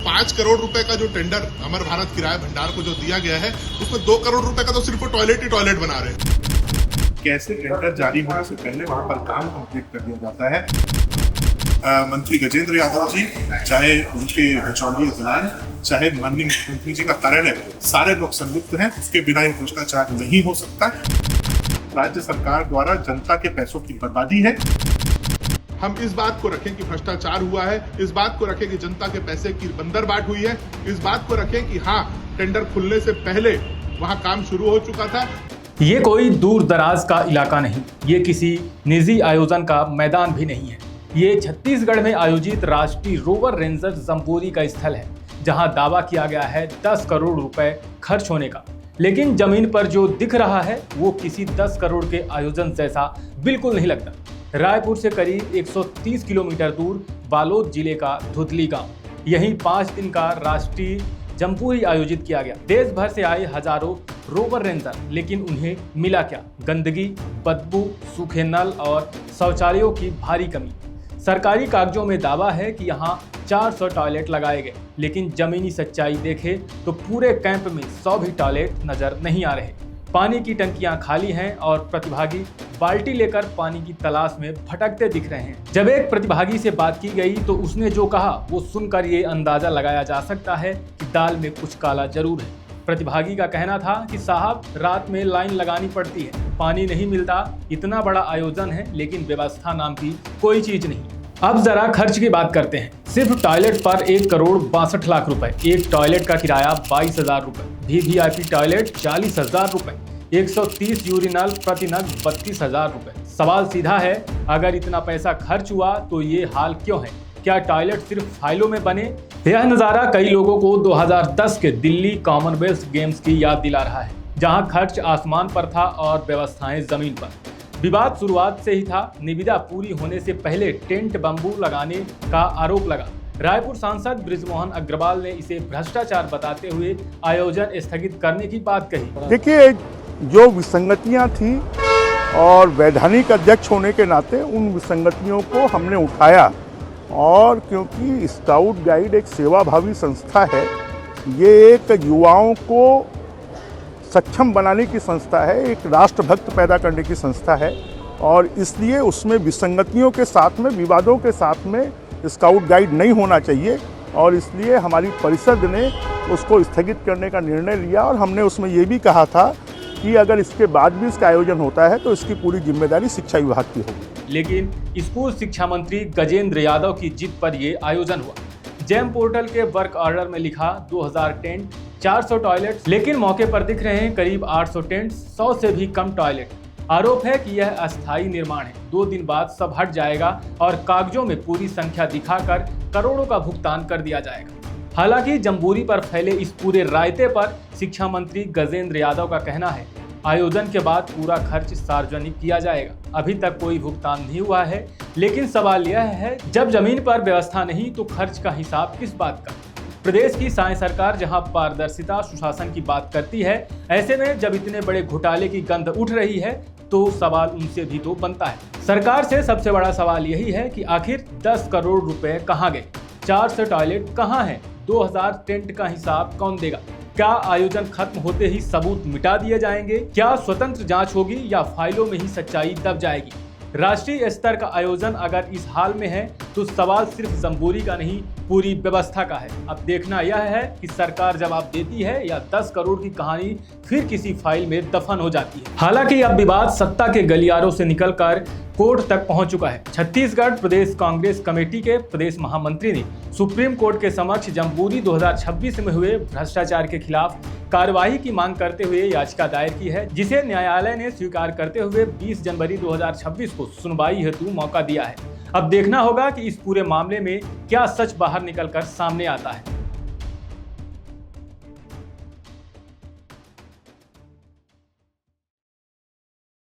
5 करोड़ रुपए का जो टेंडर अमर भारत किराया भंडार को जो दिया गया है, उसमें 2 करोड़ रुपए का तो सिर्फ टॉयलेट ही टॉयलेट बना रहे हैं। कैसे टेंडर जारी होने से पहले वहां पर काम कंप्लीट कर दिया जाता है। मंत्री गजेंद्र यादव जी, चाहे उनके बिचौलिए दलाल, चाहे माननीय मुख्यमंत्री जी का कार्यालय, सारे लोग संलिप्त हैं। उसके बिना ये भ्रष्टाचार नहीं हो सकता। राज्य सरकार द्वारा जनता के पैसों की बर्बादी है। हम इस बात को रखें कि भ्रष्टाचार हुआ है, इस बात को रखें कि जनता के पैसे की बंदरबाट हुई है, इस बात को रखें कि हाँ, टेंडर खुलने से पहले वहां काम शुरू हो चुका था। ये कोई दूर दराज का इलाका नहीं, ये किसी निजी आयोजन का मैदान भी नहीं है। ये छत्तीसगढ़ में आयोजित राष्ट्रीय रोवर रेंजर जम्बोरी का स्थल है, जहां दावा किया गया है 10 करोड़ रुपए खर्च होने का। लेकिन जमीन पर जो दिख रहा है वो किसी 10 करोड़ के आयोजन जैसा बिल्कुल नहीं लगता। रायपुर से करीब 130 किलोमीटर दूर बालोद जिले का धुतली गांव, यहीं 5 दिन का राष्ट्रीय जम्बोरी आयोजित किया गया। देश भर से आए हजारों रोवर रेंजर, लेकिन उन्हें मिला क्या? गंदगी, बदबू, सूखे नल और शौचालयों की भारी कमी। सरकारी कागजों में दावा है कि यहाँ 400 टॉयलेट लगाए गए, लेकिन जमीनी सच्चाई देखे तो पूरे कैंप में 100 भी टॉयलेट नजर नहीं आ रहे। पानी की टंकियां खाली हैं और प्रतिभागी बाल्टी लेकर पानी की तलाश में भटकते दिख रहे हैं। जब एक प्रतिभागी से बात की गई तो उसने जो कहा वो सुनकर ये अंदाजा लगाया जा सकता है कि दाल में कुछ काला जरूर है। प्रतिभागी का कहना था कि साहब, रात में लाइन लगानी पड़ती है, पानी नहीं मिलता, इतना बड़ा आयोजन है लेकिन व्यवस्था नाम की कोई चीज नहीं। अब जरा खर्च की बात करते हैं। सिर्फ टॉयलेट पर 1 करोड़ 62 लाख रुपए, एक टॉयलेट का किराया 22,000 रुपए, वीवीआईपी टॉयलेट 40,000 रुपए, 130 यूरिनल प्रति नग 32,000 रुपए। सवाल सीधा है, अगर इतना पैसा खर्च हुआ तो ये हाल क्यों है? क्या टॉयलेट सिर्फ फाइलों में बने? यह नज़ारा कई लोगों को 2010 के दिल्ली कॉमनवेल्थ गेम्स की याद दिला रहा है, जहां खर्च आसमान पर था और व्यवस्थाएं जमीन पर। विवाद शुरुआत से ही था। निविदा पूरी होने से पहले टेंट बम्बू लगाने का आरोप लगा। रायपुर सांसद बृजमोहन अग्रवाल ने इसे भ्रष्टाचार बताते हुए आयोजन स्थगित करने की बात कही। देखिए, जो विसंगतियां थी और वैधानिक अध्यक्ष होने के नाते उन विसंगतियों को हमने उठाया, और क्योंकि स्काउट गाइड एक सेवाभावी संस्था है, ये एक युवाओं को सक्षम बनाने की संस्था है, एक राष्ट्रभक्त पैदा करने की संस्था है, और इसलिए उसमें विसंगतियों के साथ में, विवादों के साथ में स्काउट गाइड नहीं होना चाहिए, और इसलिए हमारी परिषद ने उसको स्थगित करने का निर्णय लिया। और हमने उसमें ये भी कहा था कि अगर इसके बाद भी इसका आयोजन होता है तो इसकी पूरी जिम्मेदारी शिक्षा विभाग की होगी। लेकिन स्कूल शिक्षा मंत्री गजेंद्र यादव की जिद पर यह आयोजन हुआ। जेम पोर्टल के वर्क ऑर्डर में लिखा 2000 टेंट, 400 टॉयलेट, लेकिन मौके पर दिख रहे हैं करीब 800 टेंट, 100 से भी कम टॉयलेट। आरोप है कि यह अस्थायी निर्माण है, 2 दिन बाद सब हट जाएगा और कागजों में पूरी संख्या दिखाकर करोड़ों का भुगतान कर दिया जाएगा। हालांकि जम्बोरी पर फैले इस पूरे रायते पर शिक्षा मंत्री गजेंद्र यादव का कहना है, आयोजन के बाद पूरा खर्च सार्वजनिक किया जाएगा। अभी तक कोई भुगतान नहीं हुआ है, लेकिन सवाल यह है, जब जमीन पर व्यवस्था नहीं तो खर्च का हिसाब किस बात का? प्रदेश की साई सरकार जहां पारदर्शिता सुशासन की बात करती है, ऐसे में जब इतने बड़े घोटाले की गंध उठ रही है तो सवाल उनसे भी तो बनता है। सरकार से सबसे बड़ा सवाल यही है कि आखिर 10 करोड़ रुपए कहां गए? 400 टॉयलेट कहां हैं? 2000 टेंट का हिसाब कौन देगा? क्या आयोजन खत्म होते ही सबूत मिटा दिए जाएंगे? क्या स्वतंत्र जांच होगी या फाइलों में ही सच्चाई दब जाएगी? राष्ट्रीय स्तर का आयोजन अगर इस हाल में है तो सवाल सिर्फ जम्बोरी का नहीं, पूरी व्यवस्था का है। अब देखना यह है कि सरकार जवाब देती है या 10 करोड़ की कहानी फिर किसी फाइल में दफन हो जाती है। हालांकि अब विवाद सत्ता के गलियारों से निकलकर कोर्ट तक पहुंच चुका है। छत्तीसगढ़ प्रदेश कांग्रेस कमेटी के प्रदेश महामंत्री ने सुप्रीम कोर्ट के समक्ष जम्बोरी 2026 में हुए भ्रष्टाचार के खिलाफ कार्रवाई की मांग करते हुए याचिका दायर की है, जिसे न्यायालय ने स्वीकार करते हुए 20 जनवरी 2026 को सुनवाई हेतु मौका दिया है। अब देखना होगा कि इस पूरे मामले में क्या सच बाहर निकलकर सामने आता है।